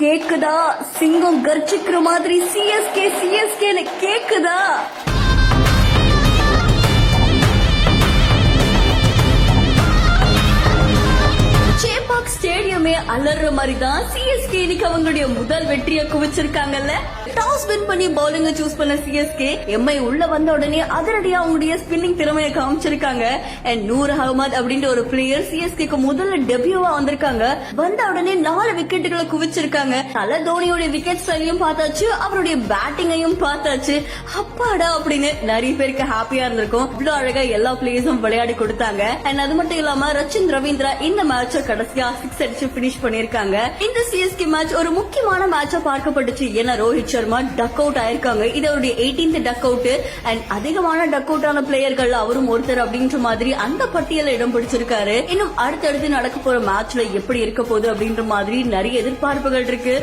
கேக்குதா? சிங்கம் கர்ஜிக்கிற மாதிரி சிஎஸ்கே சிஎஸ்கேன்னு கேக்குதா? சேப்பாக் ஸ்டேடியமே அலற மாதிரி தான் சிஎஸ்கே இன்னைக்கு அவங்களுடைய முதல் வெற்றியை குவிச்சிருக்காங்கல்ல. டாஸ் வின் பண்ணி பவுலிங்க சூஸ் பண்ண சிஎஸ்கே எம்ஐ உள்ள வந்த உடனே அதிரடியா அவங்களுடைய ஸ்பின்னிங் திறமையை காமிச்சிருக்காங்க. நூர் அகமது அப்படின்ற ஒரு பிளேயர் சிஎஸ்கேக்கு முதல்ல டெபியூவா வந்திருக்காங்க. வந்த உடனே 4 விக்கெட்டுகளை குவிச்சிருக்காங்க. தல தோனியோட விக்கெட் ஸ்டைலையும் பார்த்தாச்சு, அவருடைய பேட்டிங்கையும் பார்த்தாச்சு. அப்பாடா அப்படின்னு நிறைய பேருக்கு ஹாப்பியா இருந்திருக்கும். இவ்வளவு அழகா எல்லா பிளேயர்ஸும் விளையாடி கொடுத்தாங்க. அது மட்டும் இல்லாம ரச்சின் ரவீந்திரா இந்த மேட்ச கடைசியா 6 அடிச்சு பினிஷ் பண்ணிருக்காங்க. இந்த சிஎஸ்கே மேட்ச் ஒரு முக்கியமான மேட்சா பார்க்கப்பட்டுச்சு. ஏன்னா ரோஹித் சர்மா டக் அவுட் ஆயிருக்காங்க. இது அவருடைய 18th டக் அவுட். அதிகமான டக் அவுட் ஆன பிளேயர்கள் அவரும் ஒருத்தர் அப்படின்ற மாதிரி அந்த பட்டியல இடம் பிடிச்சிருக்காரு. இன்னும் அடுத்தடுத்து நடக்க போற மேட்ச்ல எப்படி இருக்க போகுது அப்படின்ற மாதிரி நிறைய எதிர்பார்ப்புகள் இருக்கு.